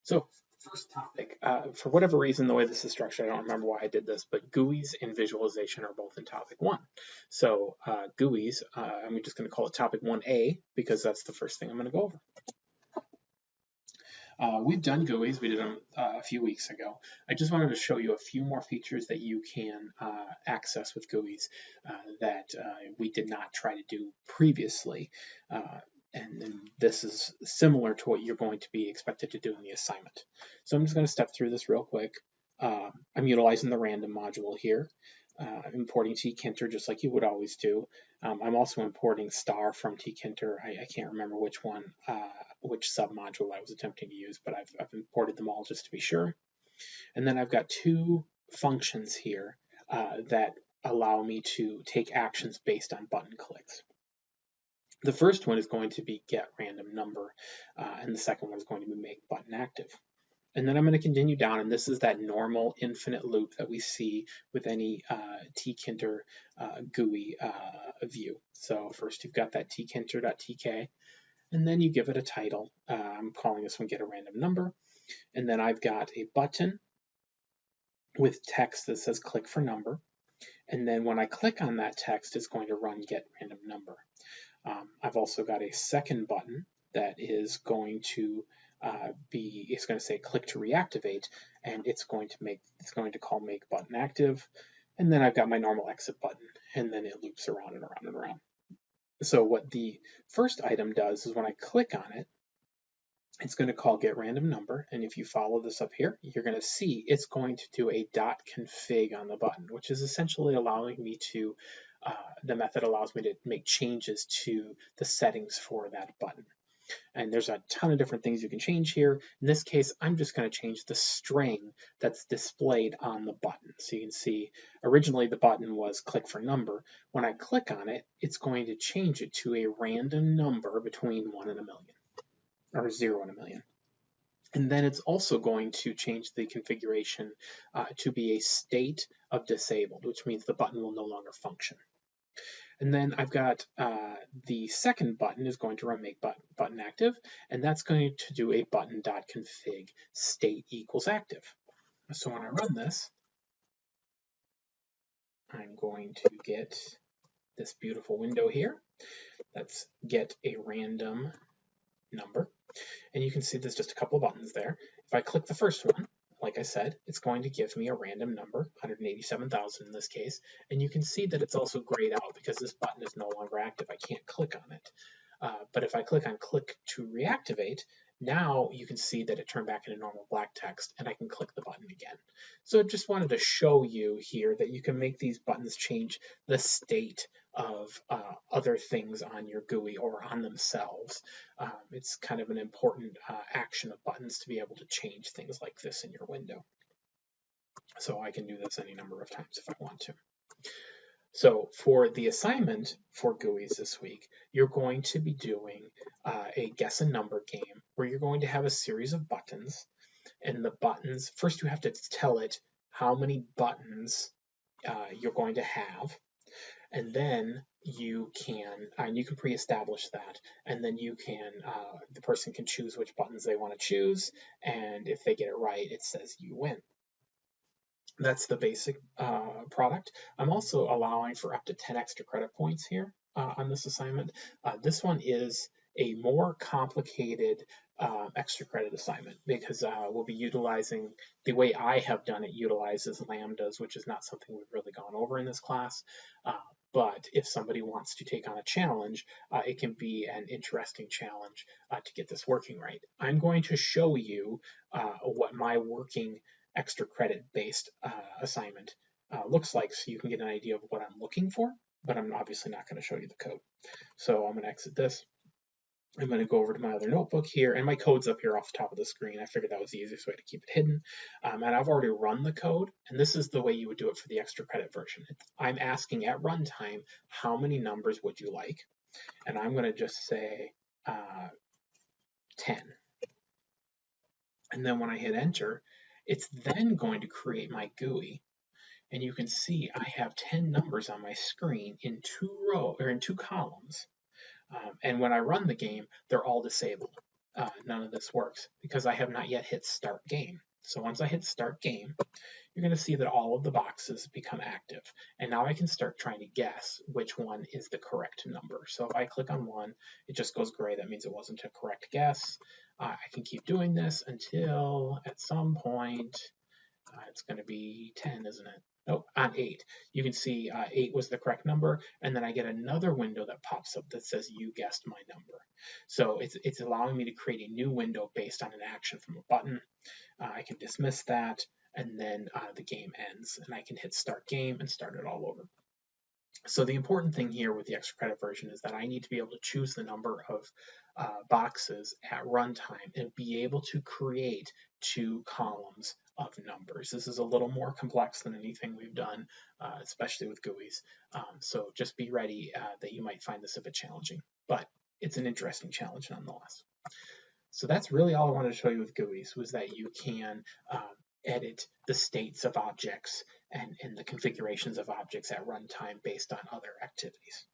So first topic, for whatever reason, the way this is structured, I don't remember why I did this, but GUIs and visualization are both in topic 1. So GUIs, I'm just going to call it topic 1A because that's the first thing I'm going to go over. We've done GUIs, we did them a few weeks ago. I just wanted to show you a few more features that you can access with GUIs that we did not try to do previously. And this is similar to what you're going to be expected to do in the assignment. So I'm just going to step through this real quick. I'm utilizing the random module here, importing tkinter just like you would always do. I'm also importing star from tkinter. I can't remember which one, which submodule I was attempting to use, but I've imported them all just to be sure. And then I've got two functions here that allow me to take actions based on button clicks. The first one is going to be get random number, and the second one is going to be make button active. And then I'm going to continue down, and this is that normal infinite loop that we see with any tkinter GUI view. So first you've got that tkinter.tk, and then you give it a title. I'm calling this one get a random number. And then I've got a button with text that says click for number. And then when I click on that text, it's going to run get random number. I've also got a second button that is going to it's going to say click to reactivate, and it's going to call make button active. And then I've got my normal exit button, and then it loops around and around and around. So what the first item does is when I click on it, it's going to call get random number, and if you follow this up here, you're going to see it's going to do a .config on the button, which is essentially allowing me to the method allows me to make changes to the settings for that button. And there's a ton of different things you can change here. In this case, I'm just going to change the string that's displayed on the button. So you can see originally the button was click for number. When I click on it, it's going to change it to a random number between 1 and a million, or 0 and a million. And then it's also going to change the configuration to be a state of disabled, which means the button will no longer function. And then I've got the second button is going to run make button active, and that's going to do a button.config state equals active. So when I run this, I'm going to get this beautiful window here. Let's get a random number. And you can see there's just a couple of buttons there. If I click the first one, like I said, it's going to give me a random number, 187,000 in this case, and you can see that it's also grayed out because this button is no longer active. I can't click on it. But if I click on click to reactivate, now you can see that it turned back into normal black text, and I can click the button again. So I just wanted to show you here that you can make these buttons change the state of other things on your GUI or on themselves. It's kind of an important action of buttons to be able to change things like this in your window. So I can do this any number of times if I want to. So for the assignment for GUIs this week, you're going to be doing a guess a number game where you're going to have a series of buttons, and the buttons, first you have to tell it how many buttons you're going to have, and then you can pre-establish that, and then you can the person can choose which buttons they want to choose, and if they get it right, it says you win. That's the basic product. I'm also allowing for up to 10 extra credit points here on this assignment. This one is a more complicated extra credit assignment because we'll be utilizing, the way I have done it utilizes lambdas, which is not something we've really gone over in this class. But if somebody wants to take on a challenge, it can be an interesting challenge to get this working right. I'm going to show you what my working extra credit based assignment looks like so you can get an idea of what I'm looking for, but I'm obviously not going to show you the code. So I'm going to exit this. I'm going to go over to my other notebook here, and my code's up here off the top of the screen. I figured that was the easiest way to keep it hidden. And I've already run the code, and this is the way you would do it for the extra credit version. I'm asking at runtime, how many numbers would you like? And I'm going to just say 10. And then when I hit enter, it's then going to create my GUI. And you can see I have 10 numbers on my screen in two columns. And when I run the game, they're all disabled. none of this works because I have not yet hit start game. So once I hit start game, you're going to see that all of the boxes become active. And now I can start trying to guess which one is the correct number. So if I click on one, it just goes gray. That means it wasn't a correct guess. I can keep doing this until at some point, it's going to be 10, isn't it? Oh, on 8. You can see 8 was the correct number, and then I get another window that pops up that says you guessed my number. So it's allowing me to create a new window based on an action from a button. I can dismiss that, and then the game ends, and I can hit start game and start it all over. So the important thing here with the extra credit version is that I need to be able to choose the number of boxes at runtime and be able to create 2 columns of numbers. This is a little more complex than anything we've done, especially with GUIs. So just be ready that you might find this a bit challenging, but it's an interesting challenge nonetheless. So that's really all I wanted to show you with GUIs, was that you can edit the states of objects and the configurations of objects at runtime based on other activities.